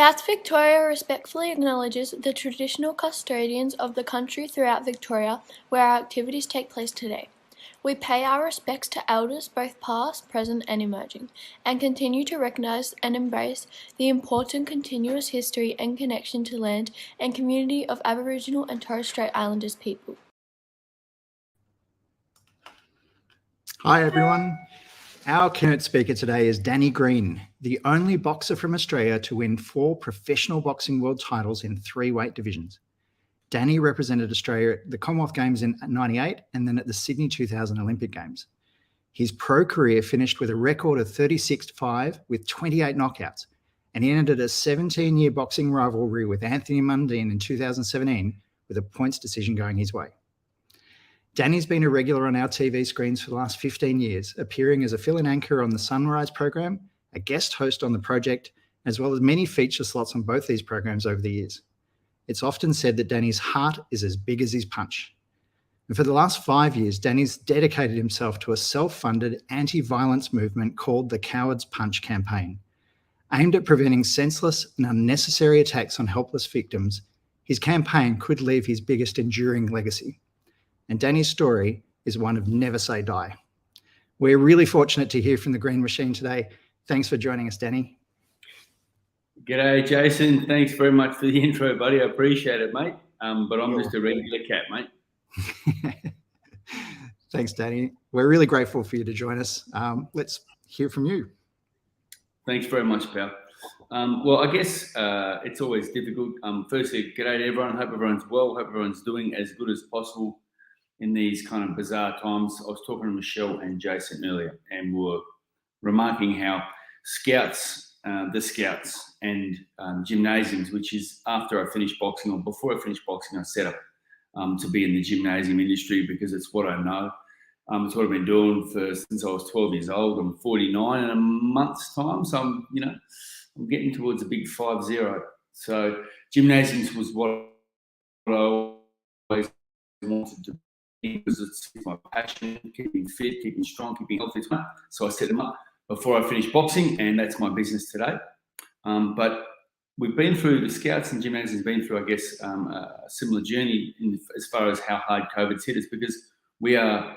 Scouts Victoria respectfully acknowledges the traditional custodians of the country throughout Victoria where our activities take place today. We pay our respects to elders both past, present and emerging, and continue to recognise and embrace the important continuous history and connection to land and community of Aboriginal and Torres Strait Islanders people. Hi everyone. Our keynote speaker today is Danny Green, the only boxer from Australia to win 4 professional boxing world titles in 3 weight divisions. Danny represented Australia at the Commonwealth Games in '98 and then at the Sydney 2000 Olympic Games. His pro career finished with a record of 36-5 with 28 knockouts, and he ended a 17-year boxing rivalry with Anthony Mundine in 2017 with a points decision going his way. Danny's been a regular on our TV screens for the last 15 years, appearing as a fill-in anchor on the Sunrise program, a guest host on the project, as well as many feature slots on both these programs over the years. It's often said that Danny's heart is as big as his punch. And for the last 5 years, Danny's dedicated himself to a self-funded anti-violence movement called the Coward's Punch campaign. Aimed at preventing senseless and unnecessary attacks on helpless victims, his campaign could leave his biggest enduring legacy. And Danny's story is one of never say die. We're really fortunate to hear from the Green Machine today. Thanks for joining us, Danny. G'day, Jason. Thanks very much for the intro, buddy. I appreciate it, mate. But I'm just a regular cat, mate. Thanks, Danny. We're really grateful for you to join us. Let's hear from you. Thanks very much, pal. Well, I guess it's always difficult. Firstly, g'day to everyone. Hope everyone's well. Hope everyone's doing as good as possible in these kind of bizarre times. I was talking to Michelle and Jason earlier, and we were remarking how the scouts and gymnasiums, which is after I finished boxing or before I finished boxing, I set up to be in the gymnasium industry because it's what I know. It's what I've been doing since I was 12 years old. I'm 49 in a month's time, so I'm getting towards a big 50. So gymnasiums was what I always wanted to, because it's my passion, keeping fit, keeping strong, keeping healthy. So I set them up before I finished boxing, and that's my business today. But we've been through, the scouts and gymnasiums have been through, I guess, a similar journey as far as how hard COVID's hit us, because we are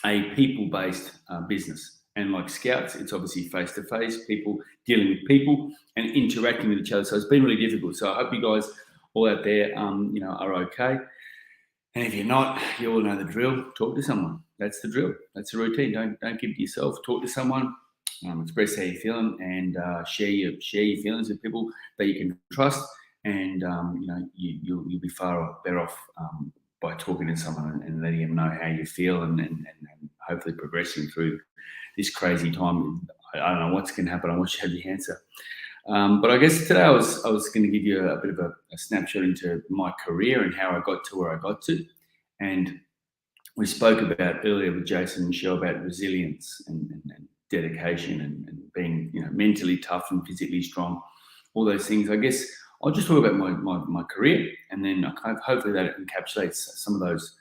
a people-based business. And like scouts, it's obviously face-to-face, people dealing with people and interacting with each other. So it's been really difficult. So I hope you guys all out there, are okay. And if you're not, you all know the drill. Talk to someone. That's the drill. That's the routine. Don't keep it to yourself. Talk to someone. Express how you're feeling, and share your feelings with people that you can trust. And you'll be far better off by talking to someone and letting them know how you feel, and hopefully progressing through this crazy time. I don't know what's going to happen. I wish you had the answer. But I guess today I was going to give you a bit of a snapshot into my career and how I got to where I got to. And we spoke about earlier with Jason and Michelle about resilience and dedication and being mentally tough and physically strong, all those things. I guess I'll just talk about my career, and then hopefully that encapsulates some of those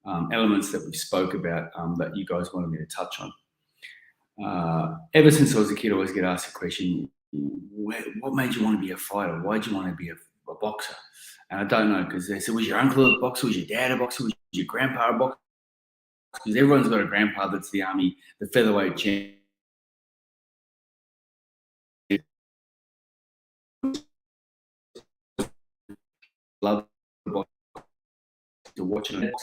elements that we spoke about that you guys wanted me to touch on. Ever since I was a kid, I always get asked the question, what made you want to be a fighter? Why did you want to be a boxer? And I don't know, because they said, was your uncle a boxer? Was your dad a boxer? Was your grandpa a boxer? Because everyone's got a grandpa that's the army, the featherweight champ. Love to watch it.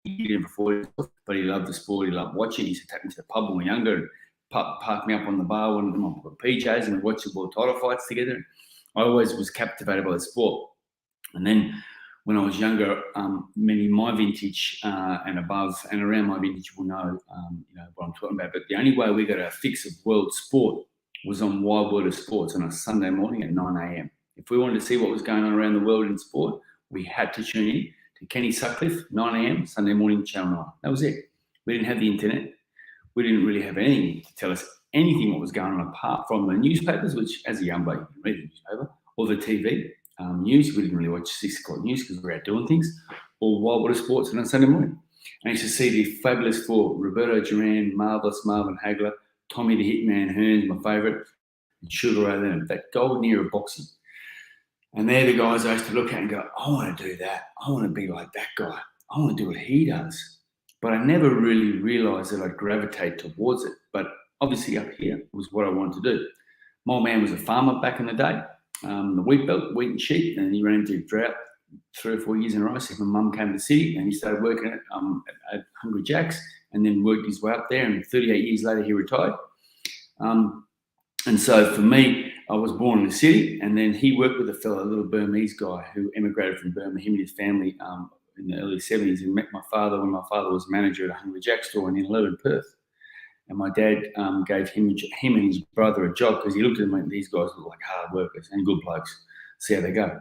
He did it before, but he loved the sport. He loved watching. He used to take me to the pub when we were younger, and park me up on the bar when I'm on PJs, and we watched the world title fights together. I always was captivated by the sport. And then when I was younger, many my vintage and above and around my vintage will know, what I'm talking about. But the only way we got our fix of world sport was on Wild World of Sports on a Sunday morning at 9 a.m. If we wanted to see what was going on around the world in sport, we had to tune in to Kenny Sutcliffe, 9 a.m. Sunday morning, Channel 9. That was it. We didn't have the internet. We didn't really have anything to tell us anything what was going on apart from the newspapers, which as a young boy, you can read the newspaper, or the TV news. We didn't really watch 6 o'clock news because we were out doing things, or Wild Water Sports on a Sunday morning. And I used to see the fabulous four, Roberto Duran, Marvellous Marvin Hagler, Tommy the Hitman Hearns, my favourite, and Sugar Ray Leonard, that golden era of boxing. And they're the guys I used to look at and go, I want to do that. I want to be like that guy. I want to do what he does. But I never really realised that I'd gravitate towards it. But obviously up here was what I wanted to do. My old man was a farmer back in the day, the wheat belt, wheat and sheep, and he ran into drought 3 or 4 years in a row. So my mum came to the city and he started working at Hungry Jack's and then worked his way up there. And 38 years later, he retired. And so for me, I was born in the city, and then he worked with a fellow, a little Burmese guy who emigrated from Burma, him and his family in the early 70s, and met my father when my father was manager at a Hungry Jack store in Innilow in Perth. And my dad gave him and his brother a job because he looked at them like, these guys look like hard workers and good blokes. See how they go.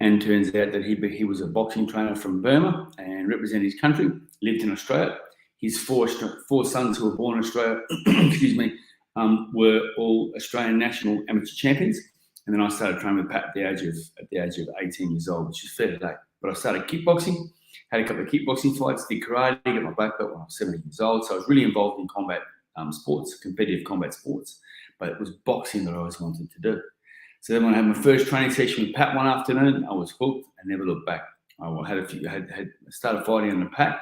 And turns out that he was a boxing trainer from Burma and represented his country, lived in Australia. His four sons who were born in Australia, excuse me, were all Australian national amateur champions. And then I started training with Pat at the age of 18 years old, which is fair to date. But I started kickboxing, had a couple of kickboxing fights, did karate, got my black belt when I was 17 years old. So I was really involved in combat sports, competitive combat sports. But it was boxing that I always wanted to do. So then when I had my first training session with Pat one afternoon, I was hooked and never looked back. I started fighting under Pat,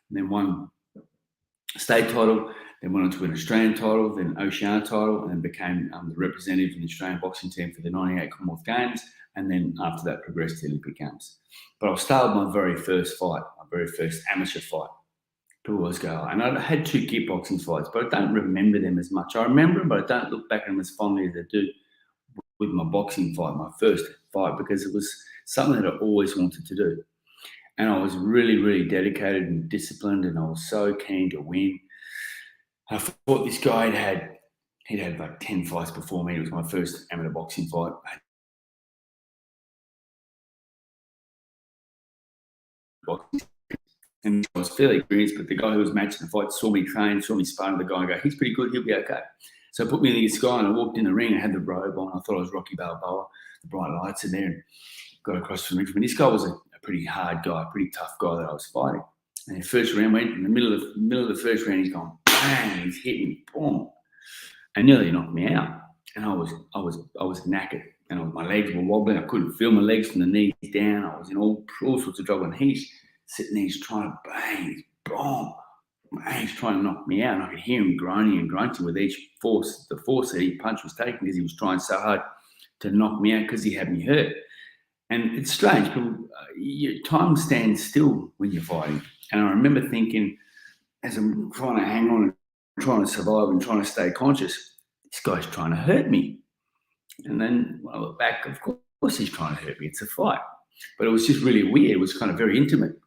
and then won a state title, then went on to win an Australian title, then an Oceania title, and then became the representative in the Australian boxing team for the 98 Commonwealth Games, and then after that progressed to the Olympic Games. But I'll start with my very first fight, my very first amateur fight. People always go, and I had 2 kickboxing fights, but I don't remember them as much. I remember them, but I don't look back at them as fondly as I do with my boxing fight, my first fight, because it was something that I always wanted to do. And I was really, really dedicated and disciplined, and I was so keen to win. I fought this guy, he'd had like 10 fights before me. It was my first amateur boxing fight. And I was fairly experienced, but the guy who was matching the fight saw me train, saw me sparring with the guy and go, he's pretty good, he'll be okay. So I put me in this guy and I walked in the ring and I had the robe on. I thought I was Rocky Balboa, the bright lights in there, and got across the ring from me. This guy was a pretty hard guy, a pretty tough guy that I was fighting. And the first round went, in the middle of the first round, he's gone, bang, he's hit me, boom, and nearly knocked me out. And I was knackered, and my legs were wobbling. I couldn't feel my legs from the knees down. I was in all sorts of trouble. And he's sitting there, he's trying to bang, boom, bang, he's trying to knock me out. And I could hear him groaning and grunting with each force that each punch was taking, because he was trying so hard to knock me out because he had me hurt. And it's strange, time stands still when you're fighting. And I remember thinking, as I'm trying to hang on and trying to survive and trying to stay conscious, this guy's trying to hurt me. And then when I look back, of course he's trying to hurt me. It's a fight. But it was just really weird. It was kind of very intimate.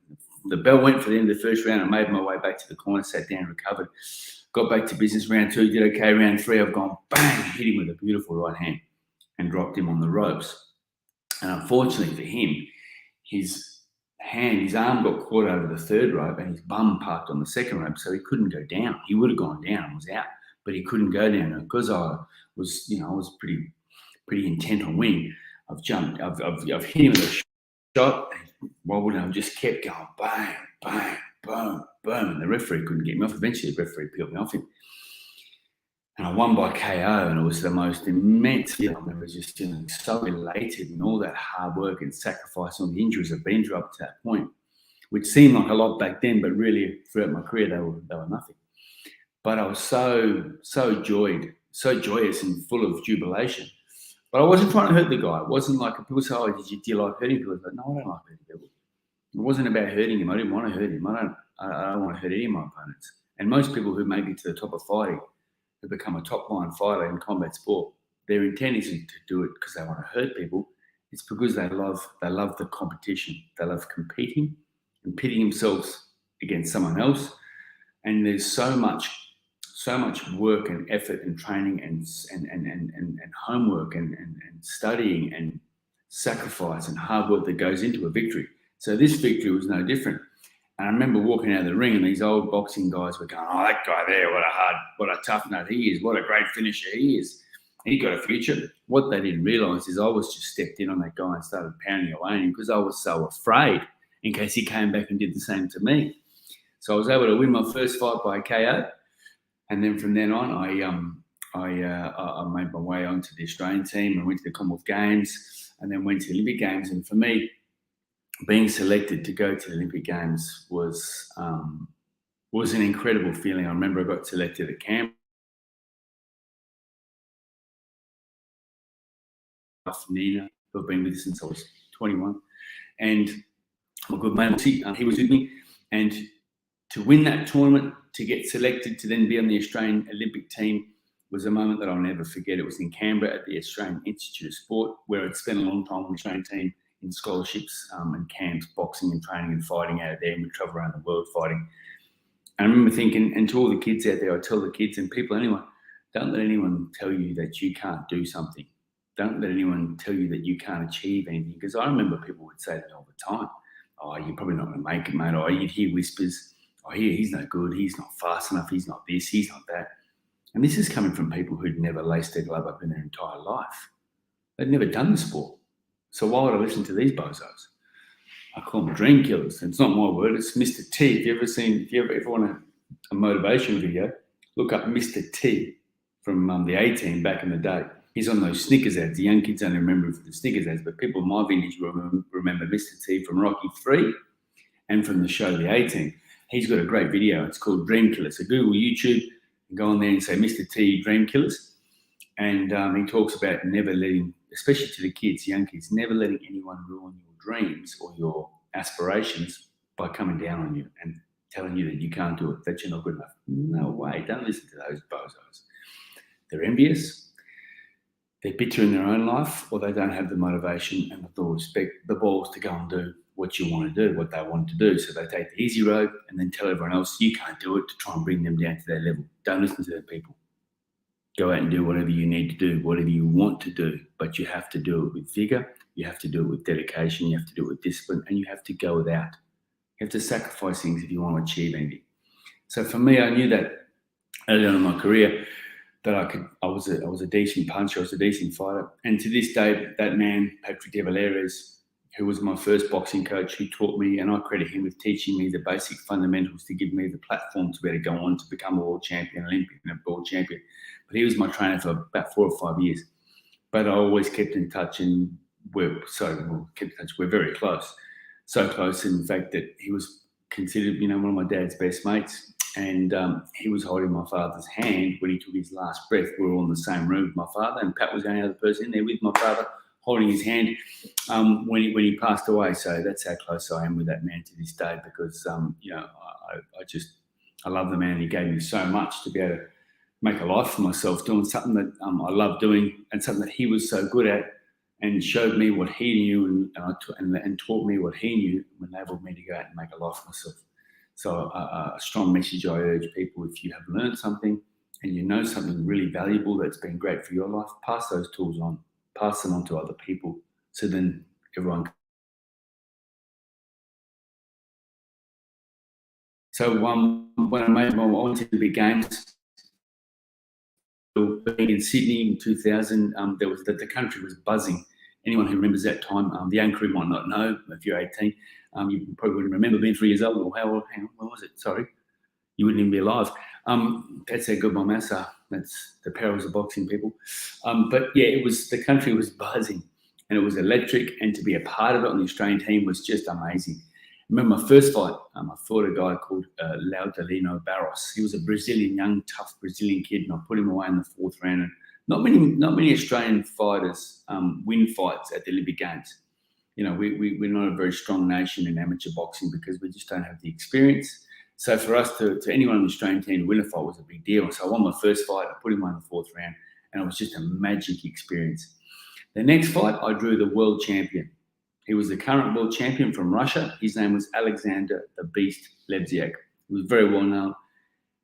The bell went for the end of the first round. I made my way back to the corner, sat down, recovered, got back to business. Round 2, did okay. Round 3, I've gone bang, hit him with a beautiful right hand and dropped him on the ropes. And unfortunately for him, his arm got caught over the 3rd rope and his bum parked on the 2nd rope, so he couldn't go down. He would have gone down and was out, but he couldn't go down. And because I was pretty intent on winning, I've hit him with a shot, and I just kept going, bang, bang, boom, boom, and the referee couldn't get me off. Eventually, the referee peeled me off him. And I won by KO, and it was the most immense feeling. I remember just feeling so elated, and all that hard work and sacrifice, all the injuries I've been through up to that point, which seemed like a lot back then, but really throughout my career, they were nothing. But I was so joyous and full of jubilation. But I wasn't trying to hurt the guy. It wasn't like people say, "Oh, do you like hurting people?" I was like, no, I don't like hurting people. It wasn't about hurting him. I didn't want to hurt him. I don't want to hurt any of my opponents. And most people who make it to the top of fighting, who become a top-line fighter in combat sport, their intent isn't to do it because they want to hurt people. It's because they love the competition. They love competing and pitting themselves against someone else. And there's so much work and effort and training and homework and studying and sacrifice and hard work that goes into a victory. So this victory was no different. And I remember walking out of the ring and these old boxing guys were going, "Oh, that guy there, what a tough nut he is, what a great finisher he is. He got a future." What they didn't realise is I was just stepped in on that guy and started pounding away on him because I was so afraid in case he came back and did the same to me. So I was able to win my first fight by KO. And then from then on, I made my way onto the Australian team and went to the Commonwealth Games and then went to the Olympic Games. And for me, being selected to go to the Olympic Games was an incredible feeling. I remember I got selected at Canberra. Nina, who I've been with since I was 21, and my good mate, he was with me. And to win that tournament, to get selected to then be on the Australian Olympic team was a moment that I'll never forget. It was in Canberra at the Australian Institute of Sport, where I'd spent a long time with the Australian team in scholarships and camps, boxing and training and fighting out there, and we travel around the world fighting. And I remember thinking, and to all the kids out there, I tell the kids and people anyway, don't let anyone tell you that you can't do something. Don't let anyone tell you that you can't achieve anything. Because I remember people would say that all the time. Oh, you're probably not going to make it, mate. Or you'd hear whispers. Oh, he's no good. He's not fast enough. He's not this. He's not that. And this is coming from people who'd never laced their glove up in their entire life. They'd never done the sport. So why would I listen to these bozos? I call them dream killers. It's not my word. It's Mr. T. If you ever want a motivation video, look up Mr. T from the A-Team back in the day. He's on those Snickers ads. The young kids only remember the Snickers ads, but people my vintage remember Mr. T from Rocky 3 and from the show The A-Team. He's got a great video. It's called Dream Killers. So Google YouTube and go on there and say Mr. T Dream Killers. And he talks about never letting, especially to the kids, young kids, never letting anyone ruin your dreams or your aspirations by coming down on you and telling you that you can't do it, that you're not good enough. No way. Don't listen to those bozos. They're envious. They're bitter in their own life, or they don't have the motivation and the balls to go and do what you want to do, what they want to do. So they take the easy road and then tell everyone else you can't do it to try and bring them down to their level. Don't listen to them people. Go out and do whatever you need to do, whatever you want to do, but you have to do it with vigor. You have to do it with dedication. You have to do it with discipline, and you have to go without. You have to sacrifice things if you want to achieve anything. So for me, I knew that early on in my career that I was a decent puncher, I was a decent fighter. And to this day, that man, Patrick De Valera's, who was my first boxing coach, who taught me, and I credit him with teaching me the basic fundamentals to give me the platform to be able to go on to become a world champion, Olympian, and a world champion. But he was my trainer for about 4 or 5 years. But I always kept in touch, and we're very close. So close, in fact, that he was considered, one of my dad's best mates. And he was holding my father's hand when he took his last breath. We were all in the same room with my father, and Pat was the only other person in there with my father, holding his hand when he passed away. So that's how close I am with that man to this day, because I love the man. He gave me so much to be able to make a life for myself, doing something that I love doing, and something that he was so good at, and showed me what he knew and taught me what he knew, and enabled me to go out and make a life for myself. So a strong message I urge people: if you have learned something and you know something really valuable that's been great for your life, pass those tools on, pass them on to other people, so then everyone. So when I went to the big games, being in Sydney in 2000, the country was buzzing. Anyone who remembers that time, the young crew might not know. If you're 18, you probably wouldn't remember being 3 years old. Or hang on, when was it? Sorry, you wouldn't even be alive. That's how good my maths are. That's the perils of boxing, people. But yeah, the country was buzzing, and it was electric. And to be a part of it on the Australian team was just amazing. I remember my first fight. I fought a guy called Laudalino Barros. He was a young, tough Brazilian kid, and I put him away in the 4th round. And not many Australian fighters win fights at the Olympic Games. We're not a very strong nation in amateur boxing because we just don't have the experience. So for us to anyone on the Australian team to win a fight was a big deal. So I won my first fight. I put him away in the 4th round, and it was just a magic experience. The next fight, I drew the world champion. He was the current world champion from Russia. His name was Alexander the Beast Lebziak. He was very well known.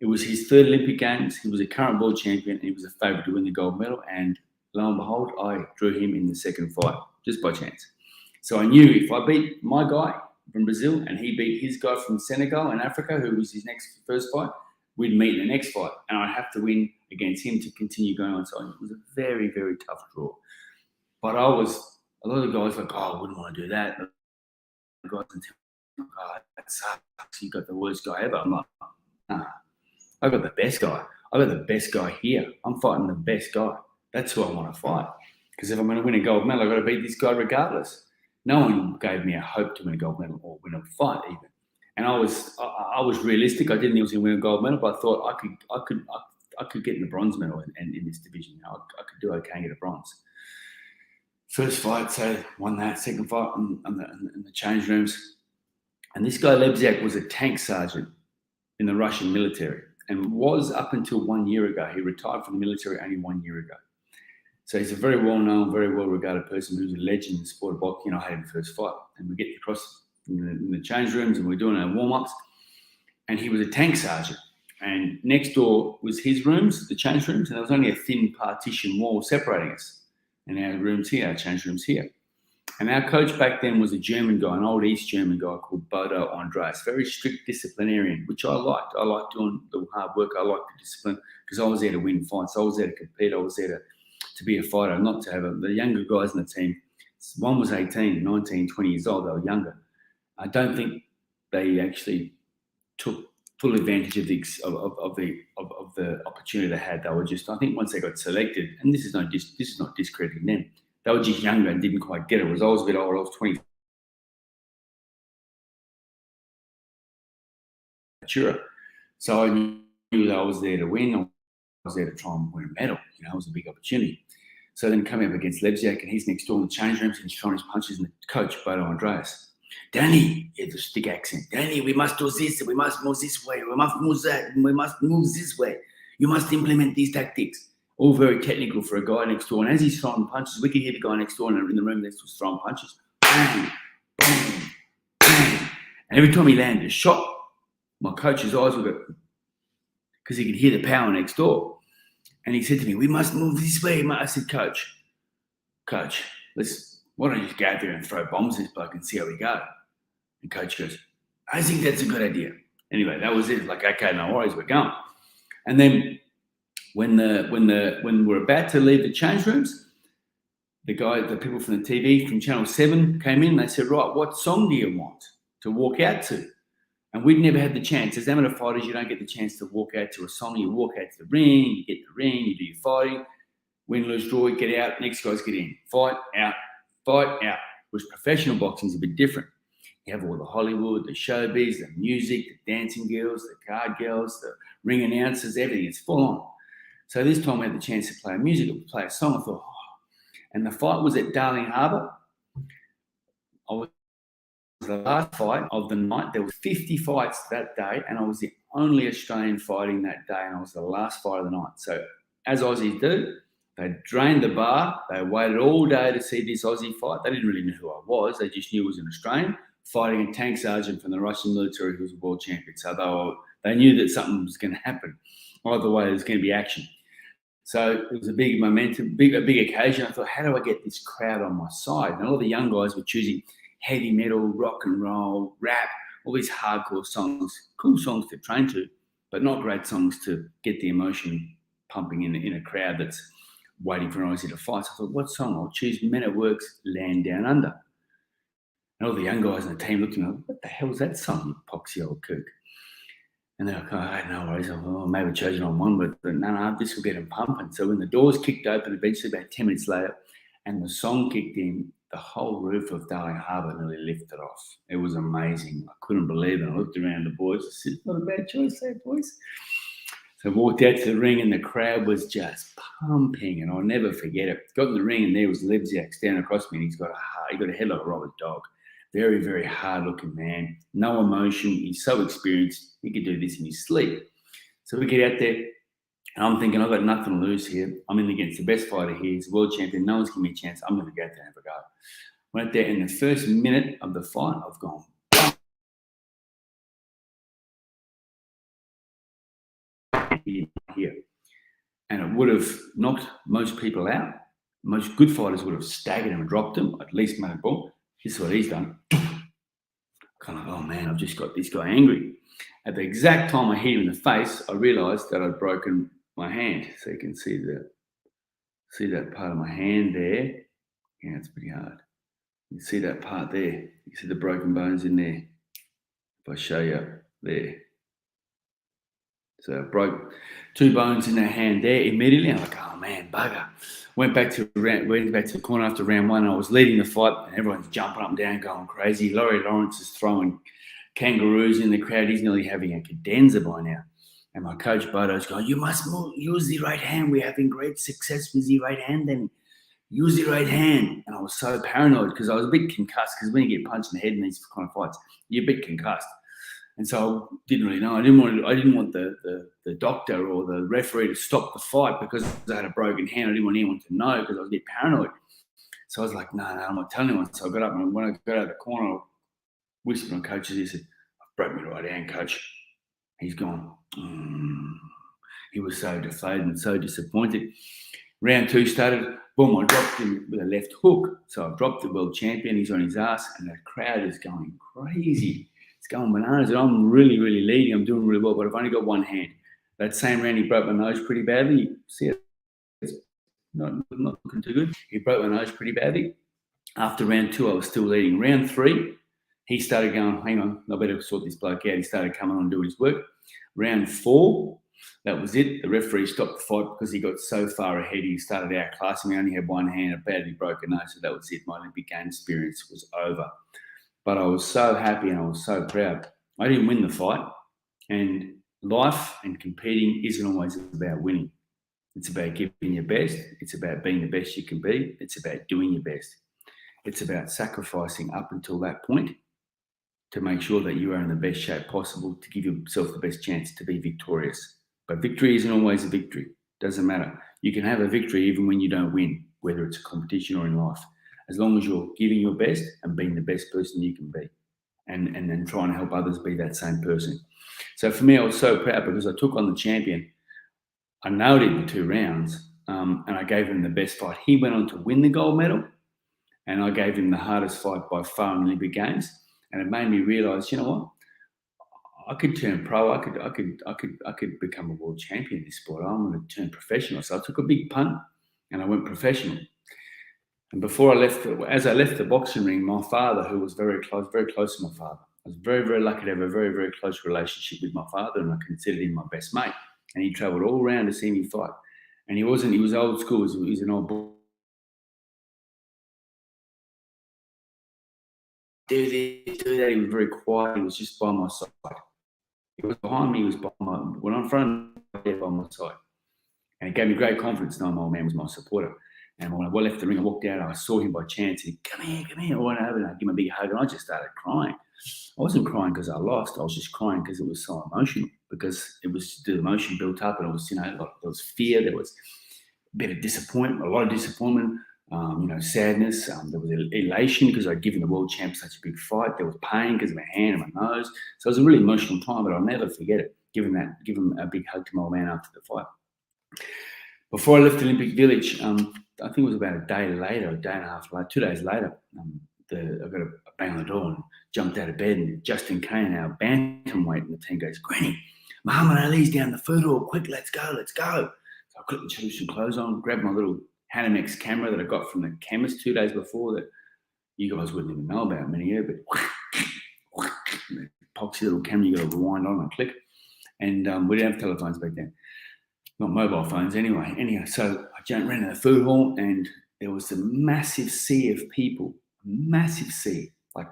It was his 3rd Olympic Games. He was a current world champion, and he was a favourite to win the gold medal. And lo and behold, I drew him in the second fight, just by chance. So I knew if I beat my guy from Brazil and he beat his guy from Senegal in Africa, who was his first fight, we'd meet in the next fight. And I'd have to win against him to continue going on. So it was a very, very tough draw. But a lot of the guys were like, oh, I wouldn't want to do that. The guys would tell me, oh, that sucks. You got the worst guy ever. I'm like, nah, I got the best guy. I've got the best guy here. I'm fighting the best guy. That's who I want to fight. Because if I'm going to win a gold medal, I've got to beat this guy regardless. No one gave me a hope to win a gold medal or win a fight even. And I was realistic. I didn't think I was going to win a gold medal, but I thought I could get in the bronze medal in this division. I could do okay and get a bronze. First fight, so won that. Second fight in the change rooms. And this guy, Lebziak, was a tank sergeant in the Russian military and was up until 1 year ago. He retired from the military only 1 year ago. So he's a very well-known, very well-regarded person who's a legend in the sport of boxing. I had him first fight. And we get across in the change rooms and we're doing our warm-ups. And he was a tank sergeant. And next door was his rooms, the change rooms, and there was only a thin partition wall separating us. And our rooms here, our change rooms here. And our coach back then was a German guy, an old East German guy called Bodo Andreas, very strict disciplinarian, which I liked. I liked doing the hard work. I liked the discipline because I was there to win fights. I was there to compete. I was there to be a fighter, not to have the younger guys in the team. One was 18, 19, 20 years old. They were younger. I don't think they actually took full advantage of the opportunity they had. They were just, I think once they got selected, and this is not discrediting them, they were just younger and didn't quite get it. Whereas I was a bit older, I was 20. So I knew that I was there to win. I was there to try and win a medal. You know, it was a big opportunity. So then coming up against Lebziak, and he's next door in the change rooms and he's throwing his punches, and the coach, Bodo Andreas, Danny, he had the stick accent. Danny, we must do this. We must move this way. We must move that. We must move this way. You must implement these tactics. All very technical for a guy next door. And as he's throwing punches, we could hear the guy next door in the room next to us throwing punches. Bang, bang, bang. And every time he landed a shot, my coach's eyes would go, because he could hear the power next door. And he said to me, we must move this way. I said, Coach, why don't you just go out there and throw bombs at this bloke and see how we go? And Coach goes, I think that's a good idea. Anyway, that was it. Like, okay, no worries, we're going. And then when we're about to leave the change rooms, the people from the TV from Channel 7 came in and they said, right, what song do you want to walk out to? And we'd never had the chance. As amateur fighters, you don't get the chance to walk out to a song. You walk out to the ring, you get the ring, you do your fighting, win, lose, draw, get out, next guys get in. Fight out. Whereas professional boxing is a bit different. You have all the Hollywood, the showbiz, the music, the dancing girls, the card girls, the ring announcers, everything. It's full on. So this time we had the chance to play music, or play a song. I thought, and the fight was at Darling Harbour. I was the last fight of the night. There were 50 fights that day, and I was the only Australian fighting that day, and I was the last fight of the night. So as Aussies do, they drained the bar. They waited all day to see this Aussie fight. They didn't really know who I was. They just knew I was an Australian fighting a tank sergeant from the Russian military who was a world champion. So they knew that something was going to happen. Either way, there was going to be action. So it was a big momentum, a big occasion. I thought, how do I get this crowd on my side? And all the young guys were choosing heavy metal, rock and roll, rap, all these hardcore songs, cool songs to train to, but not great songs to get the emotion pumping in a crowd that's waiting for an Aussie to fight. So I thought, what song? I'll choose Men at Work's Land Down Under. And all the young guys in the team looked at me like, what the hell is that song, you poxy old kook? And they're like, oh, no worries. Oh, maybe chosen on one, but no, this will get them pumping. So when the doors kicked open, eventually about 10 minutes later, and the song kicked in, the whole roof of Darling Harbour nearly lifted off. It was amazing. I couldn't believe it. I looked around the boys. I said, not a bad choice there, boys. So I walked out to the ring and the crowd was just pumping, and I'll never forget it. Got in the ring and there was Lebziak standing across me, and he got a head like a robber dog. Very, very hard-looking man. No emotion. He's so experienced. He could do this in his sleep. So we get out there, and I'm thinking, I've got nothing to lose here. I'm in against the best fighter here. He's a world champion. No one's giving me a chance. I'm going to go out there and have a go. Went there, in the first minute of the fight, I've gone, here. And it would have knocked most people out. Most good fighters would have staggered him and dropped him, at least made a ball. This is what he's done. Kind of, oh man, I've just got this guy angry. At the exact time I hit him in the face, I realised that I'd broken my hand. So you can see that part of my hand there. Yeah, it's pretty hard. You see that part there. You see the broken bones in there. If I show you there. So I broke. 2 bones in their hand there immediately. I'm like, oh man, bugger. Went back to the corner after round 1. I was leading the fight, and everyone's jumping up and down, going crazy. Laurie Lawrence is throwing kangaroos in the crowd. He's nearly having a cadenza by now. And my coach Bodo's going, you must use the right hand. We're having great success with the right hand. Then use the right hand. And I was so paranoid because I was a bit concussed, because when you get punched in the head in these kind of fights, you're a bit concussed. And so I didn't really know. I didn't want the doctor or the referee to stop the fight because I had a broken hand. I didn't want anyone to know because I was a bit paranoid. So I was like, no, I'm not telling anyone. So I got up, and when I got out of the corner, I whispered on coach's ear, said, I've broke my right hand, coach. He's gone. He was so deflated and so disappointed. Round 2 started. Boom, I dropped him with a left hook. So I dropped the world champion. He's on his ass, and the crowd is going crazy. It's going bananas, and I'm really, really leading. I'm doing really well, but I've only got one hand. That same round, he broke my nose pretty badly. You see it? It's not looking too good. He broke my nose pretty badly. After round 2, I was still leading. Round 3, he started going, hang on, I better sort this bloke out. He started coming on and doing his work. Round 4, that was it. The referee stopped the fight because he got so far ahead. He started outclassing me. I only had one hand, a badly broken nose, so that was it. My Olympic Games experience was over. But I was so happy and I was so proud. I didn't win the fight, and life and competing isn't always about winning. It's about giving your best. It's about being the best you can be. It's about doing your best. It's about sacrificing up until that point to make sure that you are in the best shape possible to give yourself the best chance to be victorious. But victory isn't always a victory. Doesn't matter. You can have a victory even when you don't win, whether it's a competition or in life, as long as you're giving your best and being the best person you can be, and then trying to help others be that same person. So for me, I was so proud because I took on the champion. I nailed him in 2 rounds, and I gave him the best fight. He went on to win the gold medal, and I gave him the hardest fight by far in the Olympic Games. And it made me realise, you know what? I could turn pro. I could become a world champion in this sport. I'm going to turn professional. So I took a big punt, and I went professional. And before I left, as I left the boxing ring, my father, who was very close to my father, I was very, very lucky to have a very, very close relationship with my father, and I considered him my best mate. And he travelled all around to see me fight. And he was old school. He was an old boy. Do this, do that. He was very quiet. He was just by my side. He was behind me. He was when I'm in front of him, by my side. And it gave me great confidence knowing my old man was my supporter. And when I left the ring, I walked out, and I saw him by chance. He said, come here. I went over and I gave him a big hug, and I just started crying. I wasn't crying because I lost. I was just crying because it was so emotional, because it was the emotion built up, and it was, there was fear, there was a bit of disappointment, a lot of disappointment, sadness. There was elation because I'd given the world champ such a big fight. There was pain because of my hand and my nose. So it was a really emotional time, but I'll never forget it, give him a big hug to my old man after the fight. Before I left the Olympic Village, I think it was about a day and a half later, 2 days later, I got a bang on the door and jumped out of bed, and Justin Kane, our bantamweight in the team, goes, Granny, Muhammad Ali's down the food hall, quick, let's go. So I quickly threw some clothes on, grabbed my little Hanimex camera that I got from the chemist 2 days before that you guys wouldn't even know about, many of you, but epoxy little camera you got to rewind on and click. And we didn't have telephones back then. Not mobile phones anyway. So I ran in the food hall, and there was a massive sea of people, massive sea. Like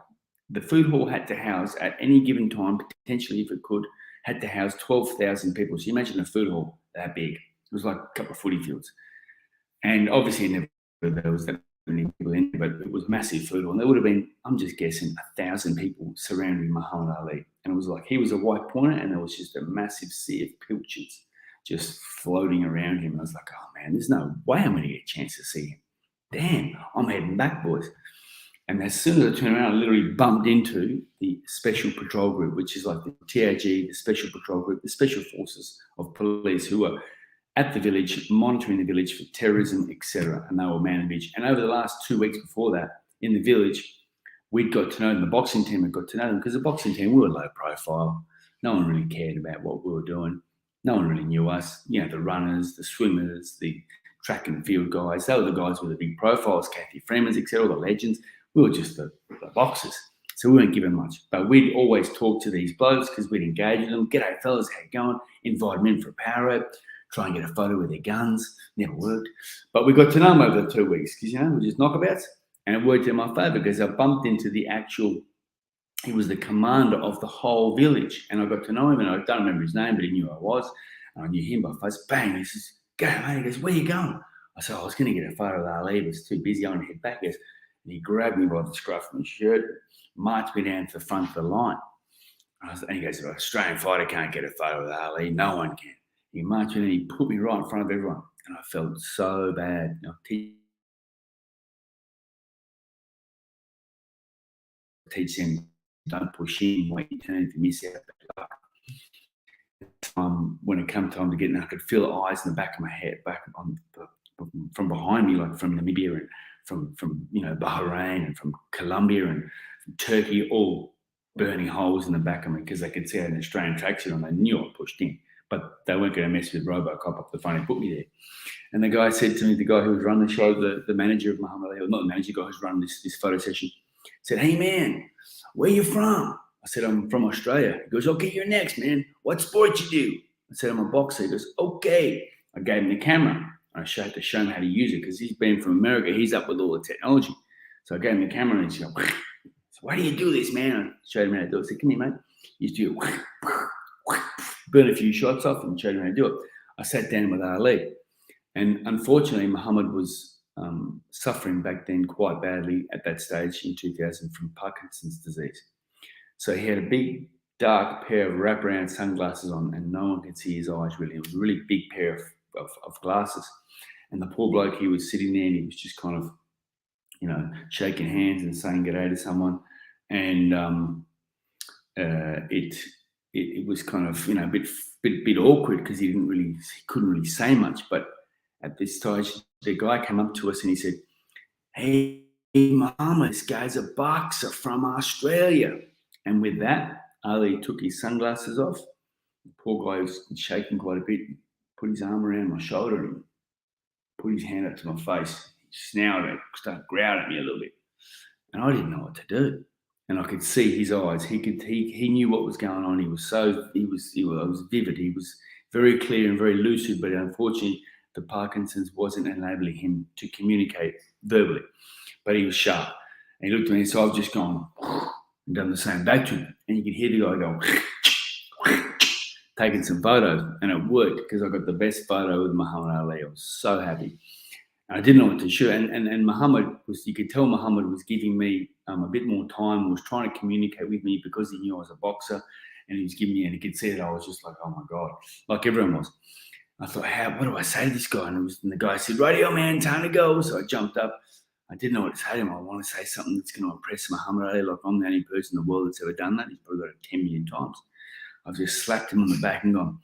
the food hall had to house at any given time, potentially if it could, had to house 12,000 people. So you imagine a food hall that big. It was like a couple of footy fields. And obviously there was that many people in there, but it was a massive food hall. And there would have been, I'm just guessing, 1,000 people surrounding Muhammad Ali. And it was like he was a white pointer, and there was just a massive sea of pilchards just floating around him. And I was like, oh man, there's no way I'm going to get a chance to see him. Damn, I'm heading back, boys. And as soon as I turned around, I literally bumped into the Special Patrol Group, which is like the TAG, the Special Patrol Group, the Special Forces of Police, who were at the village, monitoring the village for terrorism, etc. And they were man the village. And over the last 2 weeks before that, in the village, we'd got to know them. The boxing team had got to know them, because the boxing team, we were low profile. No one really cared about what we were doing. No one really knew us. The runners, the swimmers, the track and field guys. They were the guys with the big profiles, Kathy Freeman's, etc., the legends. We were just the boxers. So we weren't given much. But we'd always talk to these blokes because we'd engage with them. G'day, fellas, how you going? Invite them in for a power up. try and get a photo with their guns. Never worked. But we got to know him over the 2 weeks because, we're just knockabouts. And it worked in my favour because I bumped into he was the commander of the whole village. And I got to know him, and I don't remember his name, but he knew who I was. And I knew him by face. Bang, he says, "Go, mate." He goes, "Where you going?" I said, "I was going to get a photo of Ali, but it's too busy. I'm going to head back." And he grabbed me by the scruff of my shirt, marched me down to the front of the line. And he goes, "An Australian fighter can't get a photo with Ali. No one can." He marched me and he put me right in front of everyone. And I felt so bad. Teach them, don't push in, wait your turn to miss out. When it came time to get in, I could feel the eyes in the back of my head, from behind me, like from Namibia and from Bahrain and from Colombia and from Turkey, all burning holes in the back of me because they could see I had an Australian tracksuit on. They knew I pushed in, but they weren't going to mess with Robocop up the front and put me there. And the guy said to me, the guy who was running the show, the manager of Muhammad Ali, or not the manager, the guy who's running this photo session, said, "Hey man, where you from?" I said, "I'm from Australia." He goes, "Okay, you're next, man. What sport you do?" I said, "I'm a boxer." He goes, "Okay." I gave him the camera. I had to show him how to use it because he's been from America. He's up with all the technology. So I gave him the camera and he said, "Why do you do this, man?" I showed him how to do it. I said, "Come here, mate." He used to do it, burn a few shots off, and showed him how to do it. I sat down with Ali. And unfortunately, Muhammad was suffering back then quite badly at that stage in 2000 from Parkinson's disease. So he had a big, dark pair of wraparound sunglasses on, and no one could see his eyes really. It was a really big pair of glasses. And the poor bloke, he was sitting there and he was just kind of, shaking hands and saying g'day to someone. And it was kind of, a bit awkward because he couldn't really say much. But at this stage, the guy came up to us and he said, "Hey, Muhammad, this guy's a boxer from Australia." And with that, Ali took his sunglasses off. The poor guy was shaking quite a bit, put his arm around my shoulder and put his hand up to my face. He snarled and started growling at me a little bit. And I didn't know what to do. And I could see his eyes. He knew what was going on. He was vivid. He was very clear and very lucid, but unfortunately, the Parkinson's wasn't enabling him to communicate verbally. But he was sharp. And he looked at me, so I've just gone and done the same back to him. And you could hear the guy go, taking some photos. And it worked because I got the best photo with Muhammad Ali. I was so happy. And I didn't know what to shoot. And Muhammad you could tell Muhammad was giving me a bit more time, was trying to communicate with me because he knew I was a boxer. And he was giving me, and he could see that I was just like, oh my God, like everyone was. I thought, what do I say to this guy? And the guy said, "Radio man, time to go." So I jumped up. I didn't know what to say to him. I want to say something that's going to impress Muhammad Ali. Like, I'm the only person in the world that's ever done that. He's probably got it 10 million times. I've just slapped him on the back and gone,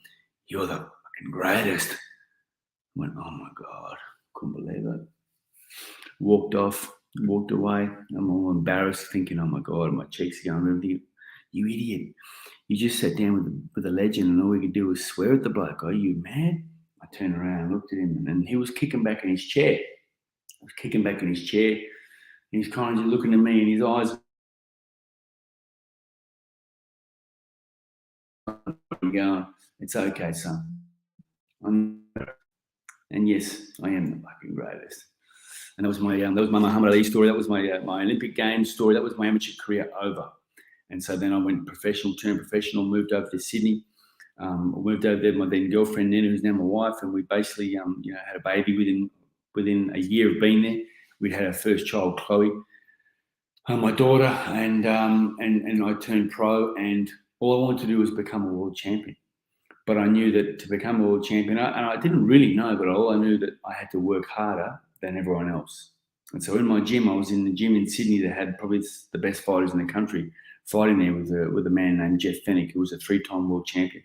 "You're the fucking greatest." I went, oh my God, couldn't believe it. Walked off, walked away. I'm all embarrassed, thinking, oh my God, my cheeks are going. I'm thinking, you idiot. You just sat down with a legend and all we could do was swear at the bloke. Are you mad? I turned around and looked at him and he was kicking back in his chair. He was kind of just looking at me and his eyes going, "It's okay, son. And yes, I am the fucking greatest." And that was my Muhammad Ali story. That was my Olympic Games story. That was my amateur career over. And so then I went turned professional, moved over to Sydney. Moved over there with my then girlfriend, Nina, who's now my wife, and we basically had a baby within a year of being there. We'd had our first child, Chloe, my daughter, and I turned pro, and all I wanted to do was become a world champion. But I knew that to become a world champion, and I didn't really know, but all I knew that I had to work harder than everyone else. And so in my gym, I was in the gym in Sydney that had probably the best fighters in the country, fighting there with a man named Jeff Fennick, who was a 3-time world champion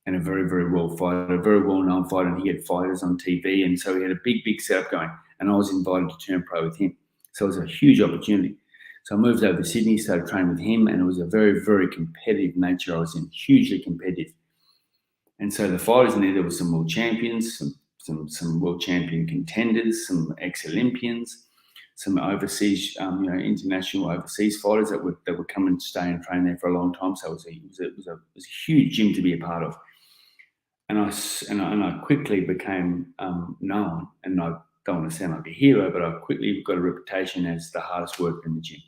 and a very, very well-known fighter, and he had fighters on TV, and so he had a big setup going, and I was invited to turn pro with him. So it was a huge opportunity. So I moved over to Sydney, started training with him, and it was a very, very competitive nature I was in, hugely competitive. And so the fighters in there were some world champions, some world champion contenders, some ex-Olympians, some overseas, international overseas fighters that would come and stay and train there for a long time. So it was a huge gym to be a part of. And I quickly became known, and I don't want to sound like a hero, but I quickly got a reputation as the hardest worker in the gym.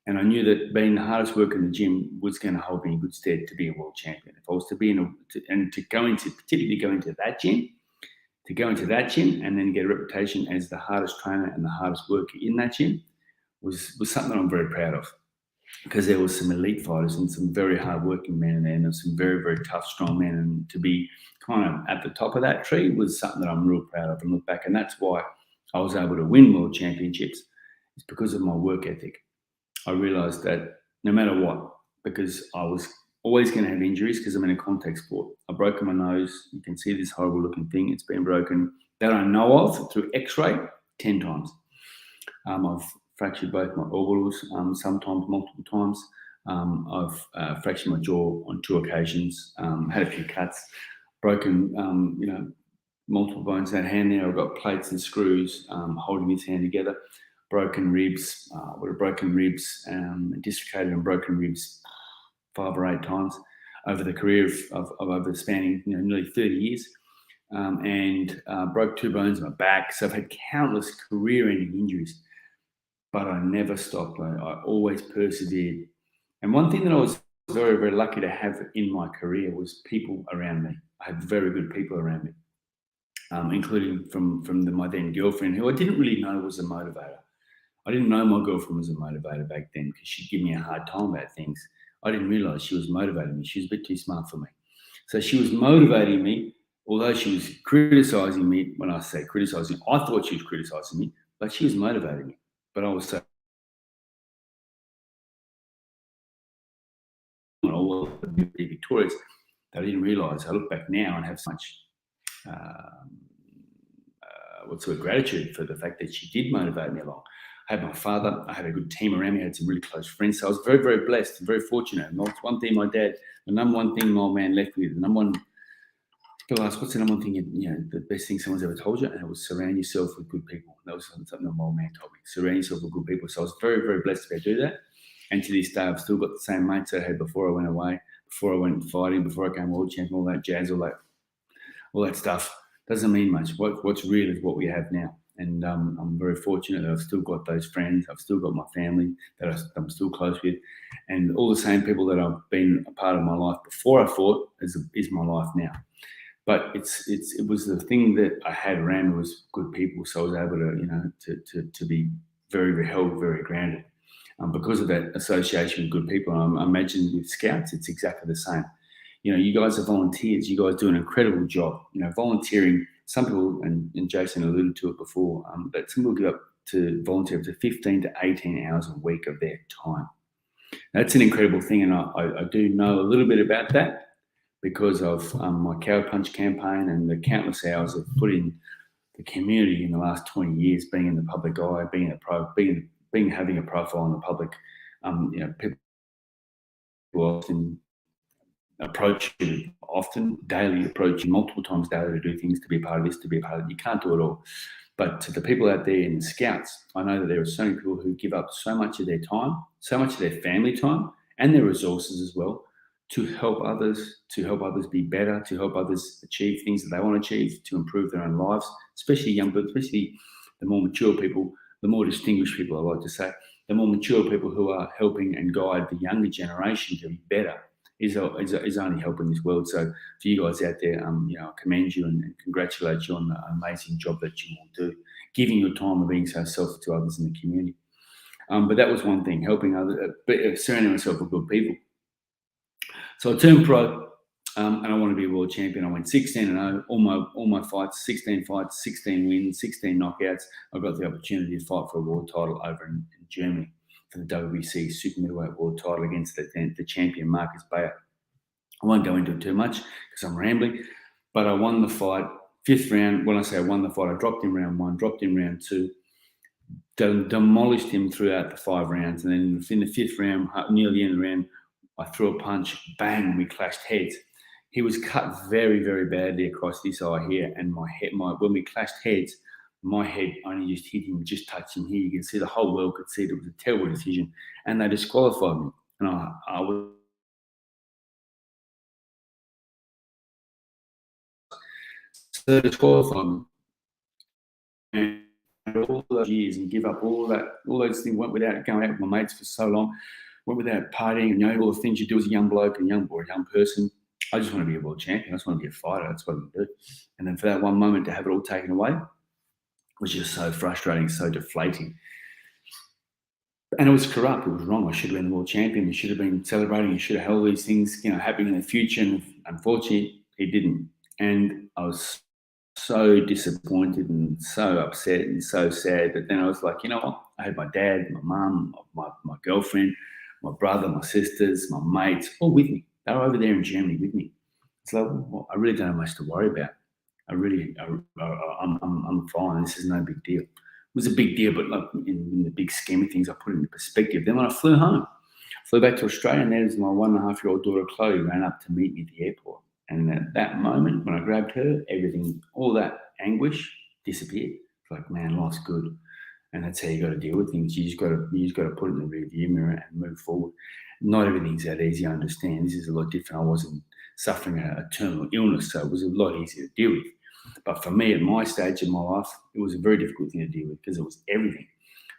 And I knew that being the hardest worker in the gym was going to hold me in good stead to be a world champion. If I was to be particularly go into that gym, and then get a reputation as the hardest trainer and the hardest worker in that gym was something I'm very proud of, because there was some elite fighters and some very hardworking men in there, and there's some very, very tough, strong men. And to be kind of at the top of that tree was something that I'm real proud of and look back. And that's why I was able to win world championships. It's because of my work ethic. I realized that no matter what, because I was always going to have injuries because I'm in a contact sport. I've broken my nose. You can see this horrible looking thing. It's been broken that I know of through x-ray 10 times. I've fractured both my orbitals, sometimes multiple times. I've fractured my jaw on 2 occasions, had a few cuts, broken, multiple bones in that hand there. I've got plates and screws holding this hand together. Broken ribs, dislocated and broken ribs 5 or 8 times over the career of over spanning nearly 30 years, and broke 2 bones in my back. So I've had countless career-ending injuries, but I never stopped. I always persevered. And one thing that I was very, very lucky to have in my career was people around me. I had very good people around me, including from my then girlfriend, who I didn't really know was a motivator. I didn't know my girlfriend was a motivator back then, because she'd give me a hard time about things. I didn't realize she was motivating me. She was a bit too smart for me. So she was motivating me, although she was criticizing me. When I say criticizing, I thought she was criticizing me, but she was motivating me. But I was so be victorious that I didn't realize. I look back now and have so much gratitude for the fact that she did motivate me along. I had my father, I had a good team around me, I had some really close friends. So I was very, very blessed and very fortunate. And that's one thing my dad, the number one thing my old man left me with, the number one, people ask, what's the number one thing, the best thing someone's ever told you? And it was surround yourself with good people. That was something that my old man told me, surround yourself with good people. So I was very, very blessed to be able to do that. And to this day, I've still got the same mates I had before I went away, before I went fighting, before I became world champion, all that jazz, all that stuff. Doesn't mean much. What's real is what we have now. And I'm very fortunate that I've still got those friends. I've still got my family that I'm still close with. And all the same people that I've been a part of my life before I fought is my life now. But it was the thing that I had around me was good people. So I was able to be very, very held, very grounded. Because of that association with good people. And I imagine with scouts, it's exactly the same. You guys are volunteers. You guys do an incredible job. Volunteering. Some people, and Jason alluded to it before, that some people give up to volunteer up to 15 to 18 hours a week of their time. That's an incredible thing, and I do know a little bit about that because of my Cow Punch campaign and the countless hours I've put in the community in the last 20 years, being in the public eye, having a profile in the public. People often daily approach you multiple times daily to do things, to be a part of this, to be a part of it. You can't do it all. But to the people out there in the scouts, I know that there are so many people who give up so much of their time, so much of their family time and their resources as well to help others be better, to help others achieve things that they want to achieve, to improve their own lives, especially young people, especially the more mature people, the more distinguished people, I like to say, the more mature people who are helping and guide the younger generation to be better is only helping this world. So for you guys out there, I commend you and congratulate you on the amazing job that you all do, giving your time and being so selfless to others in the community. But that was one thing, helping others, surrounding myself with good people. So I turned pro, and I want to be a world champion. I went 16-0, all my fights, 16 fights, 16 wins, 16 knockouts. I got the opportunity to fight for a world title over in Germany, for the WBC super middleweight world title against the champion Marcus Bayer. I won't go into it too much because I'm rambling, but I won the fight, 5th round. When I say I won the fight, I dropped in round 1, dropped in round 2, demolished him throughout the 5 rounds, and then in the 5th round, near the end of the round, I threw a punch, bang, we clashed heads. He was cut very, very badly across this eye here, and when we clashed heads, my head only just hit him, just touched him here. You can see the whole world could see it. It was a terrible decision, and they disqualified me. And I was to qualify. And all those years and give up all those things, went without going out with my mates for so long, went without partying, and all the things you do as a young bloke and young boy, young person. I just want to be a world champion. I just want to be a fighter. That's what I do. And then for that one moment to have it all taken away was just so frustrating, so deflating. And it was corrupt. It was wrong. I should have been the world champion. You should have been celebrating. You should have held these things, happening in the future. And unfortunately, it didn't. And I was so disappointed and so upset and so sad. But then I was like, you know what? I had my dad, my mum, my girlfriend, my brother, my sisters, my mates, all with me. They were over there in Germany with me. It's like, well, I really don't have much to worry about. I'm fine. This is no big deal. It was a big deal, but like in the big scheme of things, I put it into perspective. Then when I flew home, flew back to Australia, and there's my 1.5-year-old daughter, Chloe, ran up to meet me at the airport. And at that moment, when I grabbed her, everything, all that anguish disappeared. It's like, man, life's good. And that's how you got to deal with things. You just got to put it in the rearview mirror and move forward. Not everything's that easy, I understand. This is a lot different. I wasn't suffering a terminal illness, so it was a lot easier to deal with. But for me, at my stage in my life, it was a very difficult thing to deal with because it was everything.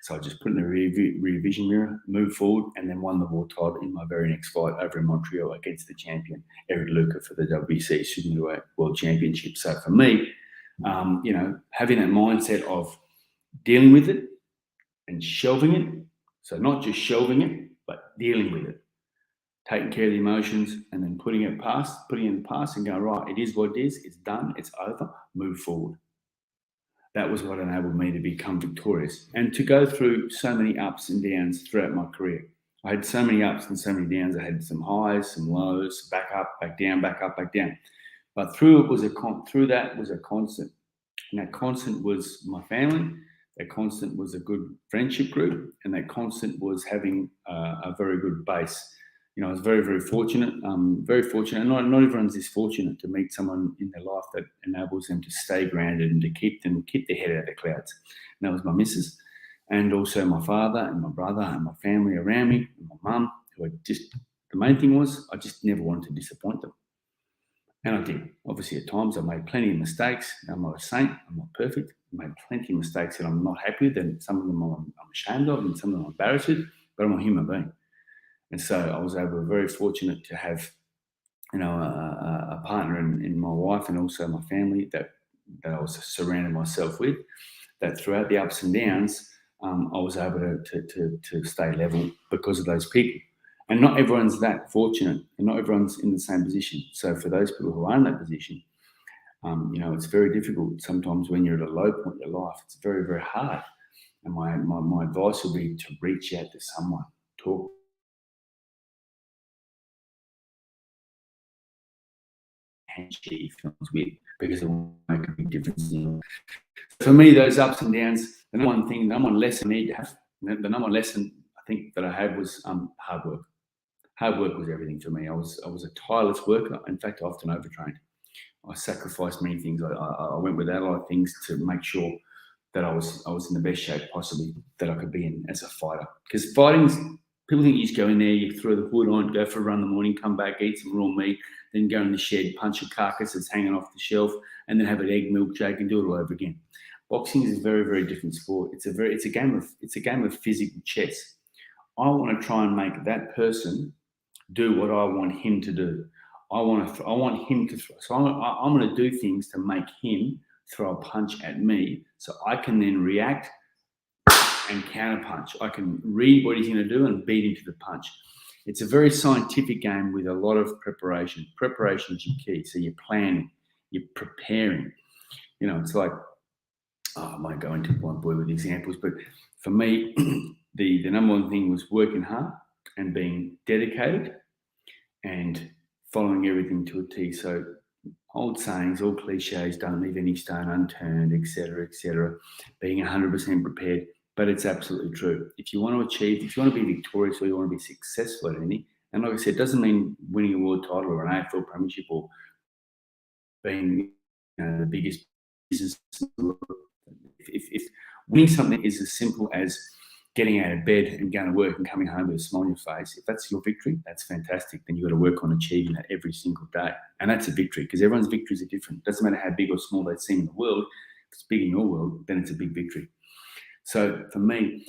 So I just put in the rear vision mirror, moved forward, and then won the world title in my very next fight over in Montreal against the champion, Eric Luca, for the WBC Super Middleweight World Championship. So for me, having that mindset of dealing with it and shelving it, so not just shelving it, but dealing with it, taking care of the emotions and then putting it in the past and going, right, it is what it is, it's done, it's over, move forward. That was what enabled me to become victorious and to go through so many ups and downs throughout my career. I had so many ups and so many downs. I had some highs, some lows, back up, back down, back up, back down. But through that was a constant. And that constant was my family. That constant was a good friendship group. And that constant was having a very good base. I was very, very fortunate. Very fortunate. And not everyone's this fortunate to meet someone in their life that enables them to stay grounded and to keep their head out of the clouds. And that was my missus, and also my father and my brother and my family around me, and my mum, the main thing was I just never wanted to disappoint them. And I did. Obviously, at times I made plenty of mistakes. I'm not a saint. I'm not perfect. I made plenty of mistakes that I'm not happy with, and some of them I'm ashamed of, and some of them I'm embarrassed with, but I'm a human being. And so I was very fortunate to have, a partner in my wife and also my family that I was surrounding myself with, that throughout the ups and downs, I was able to stay level because of those people. And not everyone's that fortunate, and not everyone's in the same position. So for those people who are in that position, it's very difficult. Sometimes when you're at a low point in your life, it's very, very hard. And my advice would be to reach out to someone, talk handshake feels weird because it will make a big difference. For me, those ups and downs, the number one lesson I need to have, the number one lesson I think that I had was hard work. Hard work was everything for me. I was a tireless worker. In fact, I often overtrained. I sacrificed many things. I went without a lot of things to make sure that I was in the best shape possibly that I could be in as a fighter. Because fighting, people think you just go in there, you throw the hood on, go for a run in the morning, come back, eat some raw meat, then go in the shed, punch a carcass that's hanging off the shelf, and then have an egg milkshake and do it all over again. Boxing is a very, very different sport. It's a game of physical chess. I want to try and make that person do what I want him to do. I want him to throw. So I'm going to do things to make him throw a punch at me, so I can then react and counterpunch. I can read what he's going to do and beat him to the punch. It's a very scientific game with a lot of preparation. Preparation is your key. So you're planning, you're preparing. It's like, I might go into one boy with examples, but for me, the number one thing was working hard and being dedicated and following everything to a T. So old sayings, all cliches, don't leave any stone unturned, etc., being 100% prepared. But it's absolutely true. If you want to be victorious or you want to be successful at anything, and like I said, it doesn't mean winning a world title or an AFL premiership or being the biggest business in the world. If winning something is as simple as getting out of bed and going to work and coming home with a smile on your face, if that's your victory, that's fantastic. Then you've got to work on achieving that every single day. And that's a victory, because everyone's victories are different. It doesn't matter how big or small they seem in the world. If it's big in your world, then it's a big victory. So for me,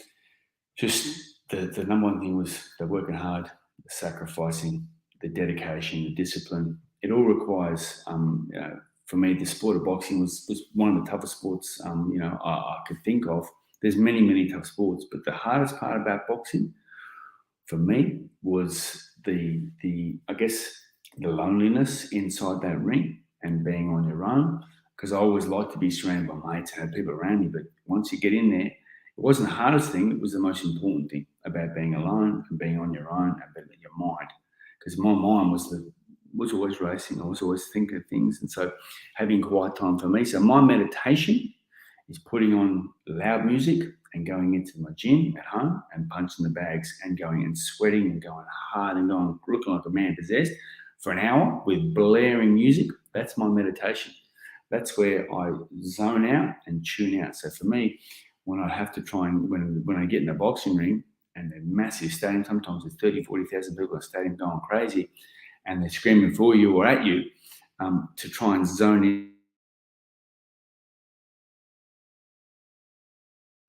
just the number one thing was the working hard, the sacrificing, the dedication, the discipline. It all requires, for me, the sport of boxing was one of the toughest sports, I could think of. There's many, many tough sports, but the hardest part about boxing for me was the loneliness inside that ring and being on your own, because I always liked to be surrounded by mates and have people around me. But once you get in there, it wasn't the hardest thing, it was the most important thing about being alone and being on your own and being in your mind. Because my mind was always racing, I was always thinking of things. And so having quiet time for me. So my meditation is putting on loud music and going into my gym at home and punching the bags and going and sweating and going hard and going looking like a man possessed for an hour with blaring music. That's my meditation. That's where I zone out and tune out. So for me, when I have to try and when I get in a boxing ring and a massive stadium, sometimes there's 30, 40,000 people in a stadium going crazy and they're screaming for you or at you, to try and zone in.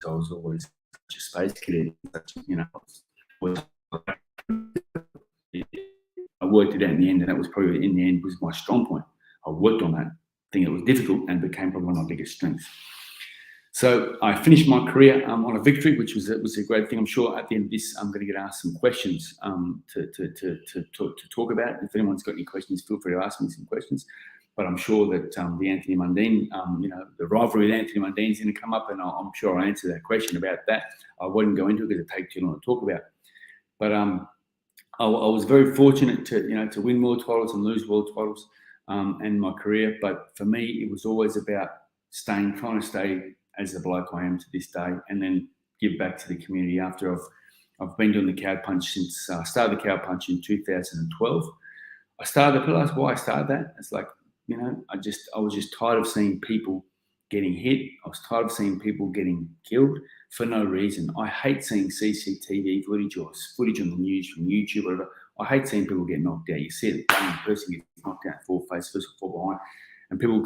I was always such a space cadet, I worked it out in the end, and that was probably in the end was my strong point. I worked on that thing. It was difficult and became probably one of my biggest strengths. So I finished my career on a victory, which was a great thing. I'm sure at the end of this, I'm going to get asked some questions to talk about. If anyone's got any questions, feel free to ask me some questions. But I'm sure that the Anthony Mundine, the rivalry with Anthony Mundine is going to come up, and I'm sure I'll answer that question about that. I wouldn't go into it because it takes too long to talk about. But I was very fortunate to win world titles and lose world titles in my career. But for me, it was always about trying to stay as the bloke I am to this day, and then give back to the community. After I've been doing the cow punch since I started the cow punch in 2012. I realized why I started that. It's like, I was just tired of seeing people getting hit. I was tired of seeing people getting killed for no reason. I hate seeing CCTV footage or footage on the news from YouTube or whatever. I hate seeing people get knocked out. You see it, the person gets knocked out full face first or full behind, and people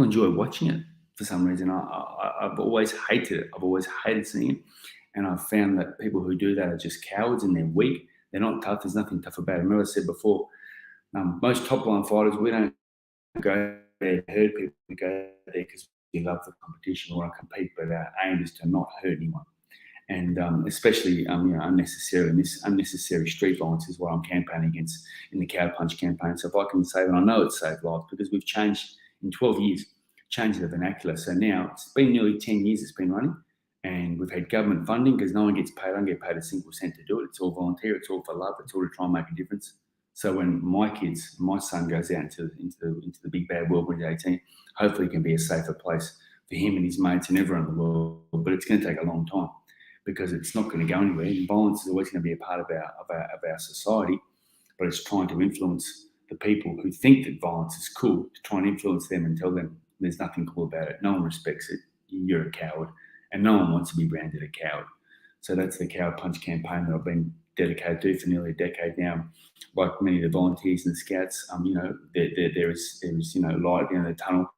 enjoy watching it for some reason. I've always hated it. I've always hated seeing it, and I've found that people who do that are just cowards and they're weak. They're not tough. There's nothing tough about it. Remember I said before, most top-line fighters, we don't go there to hurt people. We go there because we love the competition. We want to compete, but our aim is to not hurt anyone. And especially, unnecessary street violence is what I'm campaigning against in the cow punch campaign. So if I can save, and I know it's saved lives because we've changed in 12 years, changed the vernacular. So now it's been nearly 10 years it's been running, and we've had government funding because no one gets paid. I don't get paid a single cent to do it. It's all volunteer. It's all for love. It's all to try and make a difference. So when my son goes out into the big bad world when he's 18, hopefully it can be a safer place for him and his mates and everyone in the world. But it's going to take a long time because it's not going to go anywhere. And violence is always going to be a part of our society, but it's trying to influence the people who think that violence is cool, to try and influence them and tell them there's nothing cool about it. No one respects it. You're a coward, and no one wants to be branded a coward. So that's the Cow Punch campaign that I've been dedicated to for nearly a decade now. Like many of the volunteers and scouts, there is light at the end of the tunnel,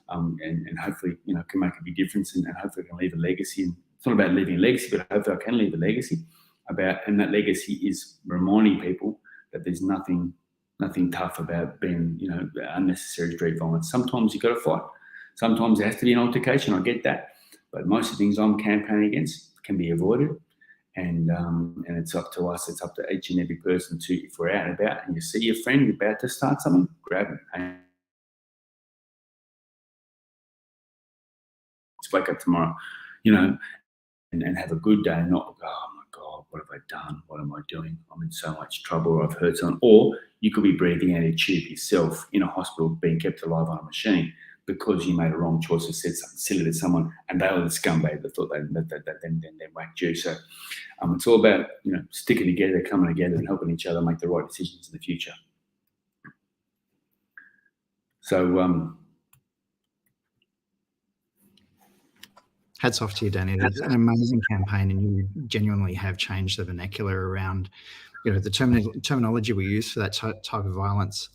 and hopefully can make a big difference, and hopefully I can leave a legacy. And it's not about leaving a legacy, but hopefully I can leave a legacy and that legacy is reminding people that there's nothing tough about being unnecessary street violence. Sometimes you've got to fight. Sometimes there has to be an altercation. I get that, but most of the things I'm campaigning against can be avoided. And it's up to us. It's up to each and every person to, if we're out and about and you see your friend about to start something, grab it and let's wake up tomorrow, and have a good day. Not go, oh my God, what have I done? What am I doing? I'm in so much trouble. Or I've hurt someone. Or you could be breathing out a tube yourself in a hospital, being kept alive on a machine because you made a wrong choice or said something silly to someone, and they were the scumbag that thought they whacked you. So it's all about sticking together, coming together, and helping each other make the right decisions in the future. So Hats off to you, Danny. That's an amazing campaign, and you genuinely have changed the vernacular around, the terminology we use for that type of violence.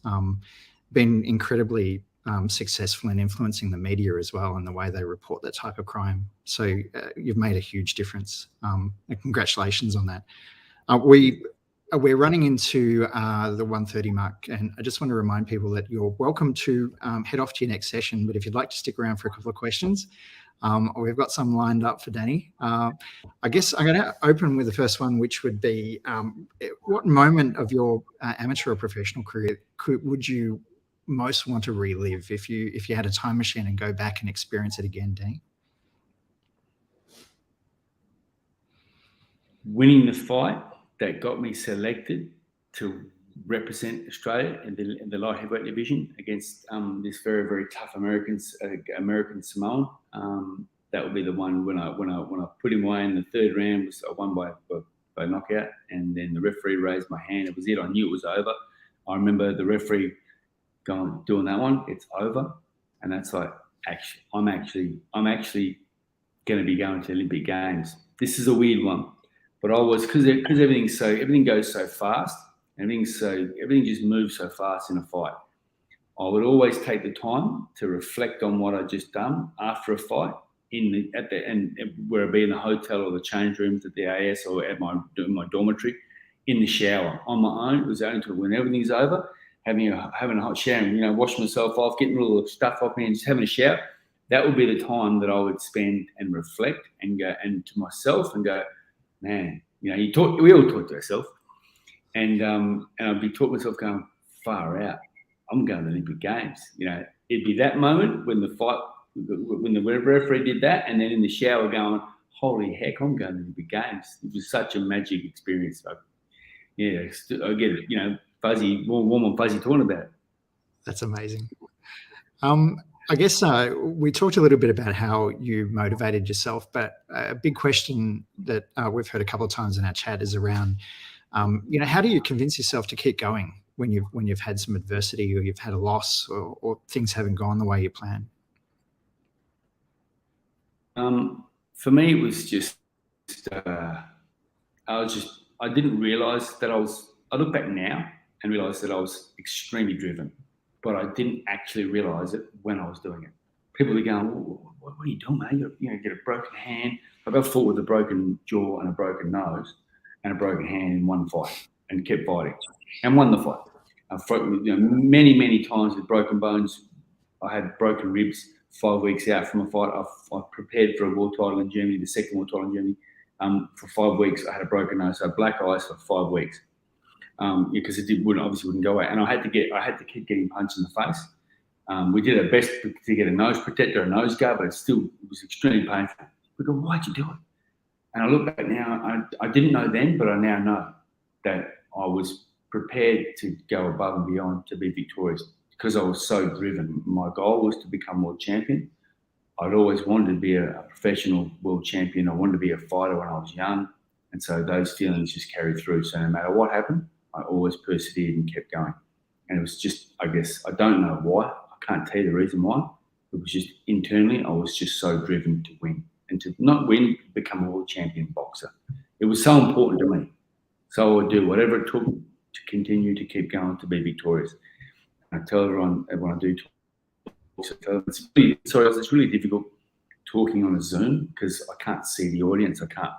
Been incredibly successful in influencing the media as well and the way they report that type of crime. So you've made a huge difference. And congratulations on that. We're running into the 1:30 mark, and I just want to remind people that you're welcome to head off to your next session. But if you'd like to stick around for a couple of questions, we've got some lined up for Danny. I guess I'm going to open with the first one, which would be, what moment of your amateur or professional career would you most want to relive if you had a time machine and go back and experience it again, Danny? Winning the fight that got me selected to represent Australia in the light heavyweight division against this very, very tough American Samoan. That would be the one when I put him away in the third round. I won by knockout, and then the referee raised my hand. It was it. I knew it was over. I remember the referee doing that one. It's over, and that's like, I'm actually going to be going to the Olympic Games. This is a weird one. But I was, because everything goes so fast, everything just moves so fast in a fight. I would always take the time to reflect on what I just done after a fight, where it be in the hotel or the change rooms at the AS or at my dormitory, in the shower on my own. It was only until when everything's over, having a hot shower, and, washing myself off, getting all the stuff off me, and just having a shower. That would be the time that I would spend and reflect and go, and to myself and go, man, we all talk to ourselves, and I'd be talking to myself going, far out, I'm going to the Olympic Games. It'd be that moment when when the referee did that, and then in the shower going, holy heck, I'm going to the Olympic Games. It was such a magic experience. I get it, fuzzy, warm and fuzzy talking about it. That's amazing. I guess we talked a little bit about how you motivated yourself, but a big question that we've heard a couple of times in our chat is around, how do you convince yourself to keep going when you've had some adversity or you've had a loss or things haven't gone the way you planned? For me, it was just I didn't realise that I look back now and realise that I was extremely driven. But I didn't actually realise it when I was doing it. People were going, what are you doing, mate? You get a broken hand. I got fought with a broken jaw and a broken nose and a broken hand in one fight and kept fighting and won the fight. I fought, many, many times with broken bones. I had broken ribs 5 weeks out from a fight. I prepared for a world title in Germany, the second world title in Germany. For 5 weeks, I had a broken nose, so black eyes for 5 weeks. Because it obviously wouldn't go away, and I had to keep getting punched in the face. We did our best to get a nose protector, a nose guard, but it was extremely painful. We go, why'd you do it? And I look back now, I didn't know then, but I now know that I was prepared to go above and beyond to be victorious because I was so driven. My goal was to become world champion. I'd always wanted to be a professional world champion. I wanted to be a fighter when I was young, and so those feelings just carried through. So no matter what happened, I always persevered and kept going. And it was just, I guess, I don't know why. I can't tell you the reason why. It was just internally, I was just so driven to win. And to not win, become a world champion boxer. It was so important to me. So I would do whatever it took to continue to keep going to be victorious. And I tell everyone when I do talk, it's really difficult talking on a Zoom because I can't see the audience. I can't,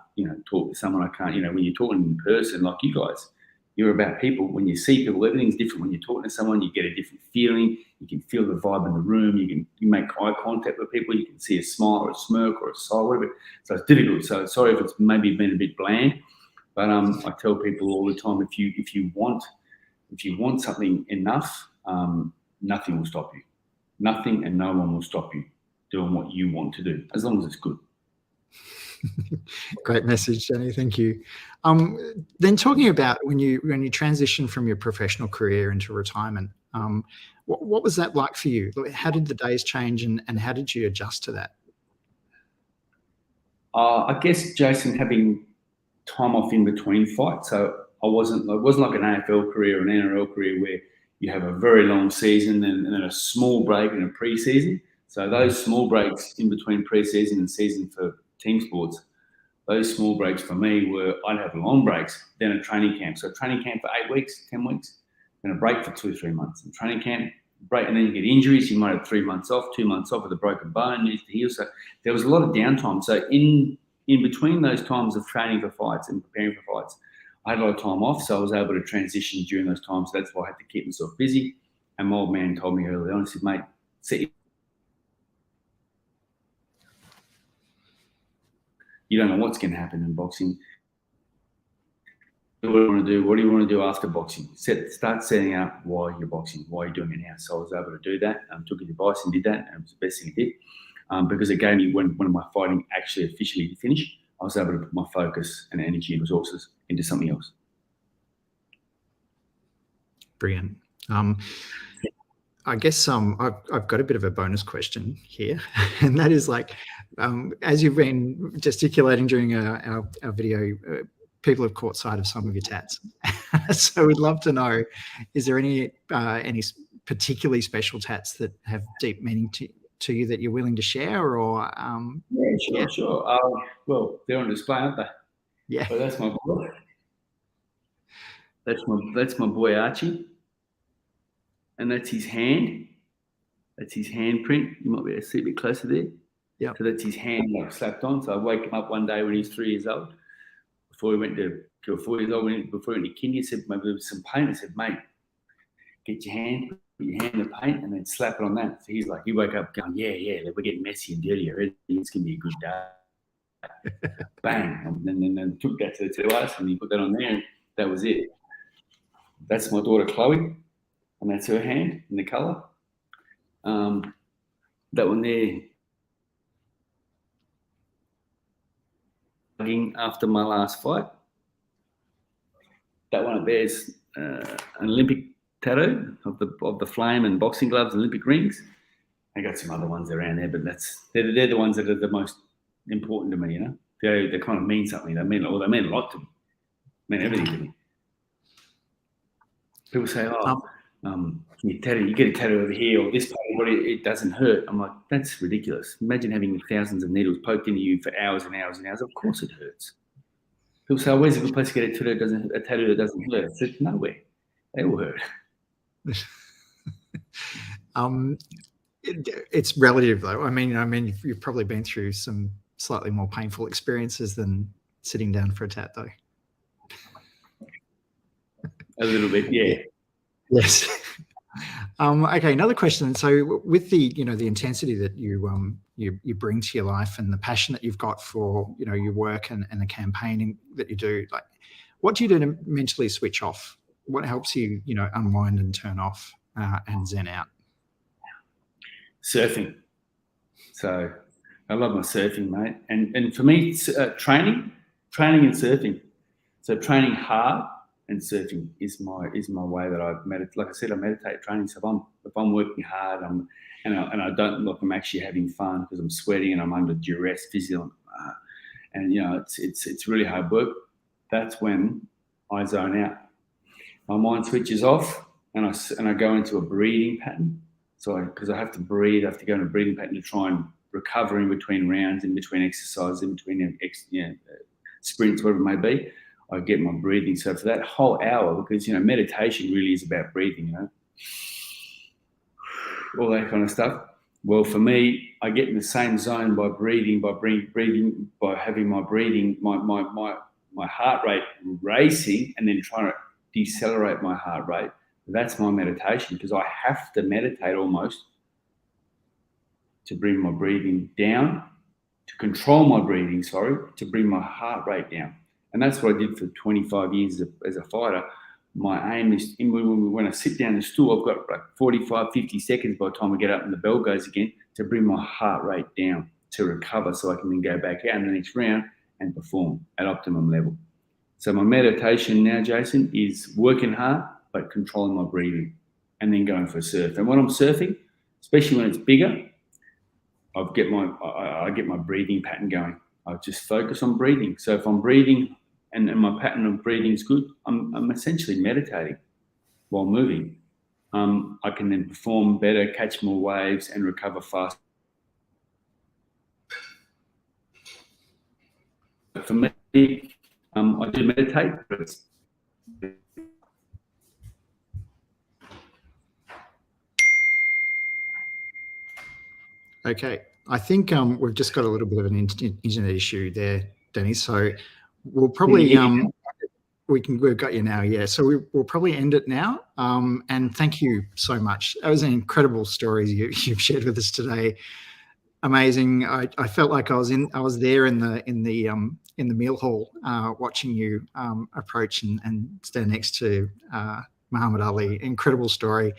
talk to someone. I can't, when you're talking in person like you guys, you're about people. When you see people, everything's different. When you're talking to someone, you get a different feeling. You can feel the vibe in the room. You make eye contact with people. You can see a smile or a smirk or a sigh, whatever. So it's difficult. So sorry if it's maybe been a bit bland, but I tell people all the time, if you want something enough, nothing will stop you. Nothing and no one will stop you doing what you want to do, as long as it's good. Great message, Danny. Thank you. Then talking about when you transitioned from your professional career into retirement, what was that like for you? How did the days change and how did you adjust to that? I guess, Jason, having time off in between fights. So it wasn't like an AFL career or an NRL career where you have a very long season and then a small break in a pre-season. So So those small breaks in between pre-season and season for team sports, those small breaks for me were, I'd have long breaks, then a training camp. So a training camp for 8 weeks, 10 weeks, then a break for 2 or 3 months. And training camp, break, and then you get injuries. You might have 3 months off, 2 months off with a broken bone, needs to heal. So there was a lot of downtime. So in between those times of training for fights and preparing for fights, I had a lot of time off, so I was able to transition during those times. So that's why I had to keep myself busy. And my old man told me early on, he said, mate, you don't know what's going to happen in boxing. What do you want to do? What do you want to do after boxing? Start setting up why you're boxing, why you're doing it now. So I was able to do that. Took his advice and did that. And it was the best thing I did because it gave me, when my fighting actually officially finished, I was able to put my focus and energy and resources into something else. Brilliant. I guess I've got a bit of a bonus question here, and that is like, as you've been gesticulating during our video, people have caught sight of some of your tats. So we'd love to know, is there any particularly special tats that have deep meaning to you that you're willing to share? Or Sure. Well, they're on display, aren't they? Yeah. But that's my boy. That's my boy Archie. And that's his hand. That's his handprint. You might be able to see a bit closer there. Yeah. So that's his hand like slapped on. So I woke him up one day when he was 3 years old. Before he went to 4 years old, before he went to kindy, he said, maybe there was some paint. I said, mate, get your hand, put your hand in the paint and then slap it on that. So he's like, he woke up going, yeah, we're getting messy and dirty already. It's going to be a good day. Bang. And then took that to us and he put that on there and that was it. That's my daughter, Chloe. And that's her hand in the colour. That one there, after my last fight. That one up there is an Olympic tattoo of the flame and boxing gloves, Olympic rings. I got some other ones around there, but they're the ones that are the most important to me. You know, they kind of mean something. They mean a lot to me. Mean everything to me. People say, you get a tattoo over here or this part of the body, it doesn't hurt. I'm like, that's ridiculous. Imagine having thousands of needles poked into you for hours and hours and hours. Of course it hurts. People say, where's a good place to get a tattoo that doesn't hurt? I said, nowhere. They all hurt. It's relative though. I mean, you've probably been through some slightly more painful experiences than sitting down for a tat though. A little bit, yeah. Yes. Okay, another question. So with the intensity that you bring to your life and the passion that you've got for your work and the campaigning that you do, like, what do you do to mentally switch off? What helps you unwind and turn off and zen out? Surfing. So I love my surfing, mate. And for me, it's, training and surfing. So training hard and surfing is my way that I meditate. Like I said, I meditate training. So if I'm working hard, and I don't look, I'm actually having fun because I'm sweating and I'm under duress, physical, and it's really hard work. That's when I zone out. My mind switches off, and I go into a breathing pattern. So because I have to breathe, I have to go into a breathing pattern to try and recover in between rounds, in between exercises, in between sprints, whatever it may be. I get my breathing. So for that whole hour, because meditation really is about breathing, all that kind of stuff. Well, for me, I get in the same zone by breathing, by having my breathing, my heart rate racing, and then trying to decelerate my heart rate. That's my meditation, because I have to meditate almost to bring my breathing down, to control my breathing, to bring my heart rate down. And that's what I did for 25 years as a fighter. My aim is, when I sit down the stool, I've got like 45, 50 seconds by the time I get up and the bell goes again to bring my heart rate down, to recover, so I can then go back out in the next round and perform at optimum level. So my meditation now, Jason, is working hard, but controlling my breathing and then going for a surf. And when I'm surfing, especially when it's bigger, I get my breathing pattern going. I just focus on breathing. So if I'm breathing and my pattern of breathing is good, I'm essentially meditating while moving. I can then perform better, catch more waves, and recover faster for me, I do meditate, but it's Okay, I think we've just got a little bit of an internet issue there, Danny. So we'll probably we've got you now, yeah. So we'll probably end it now. And thank you so much. That was an incredible story you've shared with us today. Amazing. I felt like I was there in the meal hall watching you approach and stand next to Muhammad Ali. Incredible story.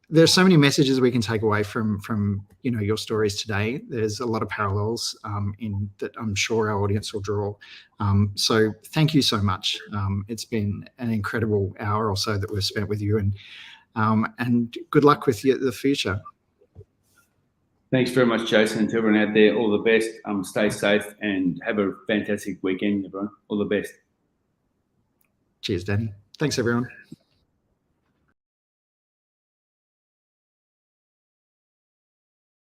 There's so many messages we can take away from your stories today. There's a lot of parallels in that I'm sure our audience will draw. So thank you so much. It's been an incredible hour or so that we've spent with you, and good luck with the future. Thanks very much, Jason, and to everyone out there, all the best. Stay safe and have a fantastic weekend, everyone. All the best. Cheers, Danny. Thanks, everyone.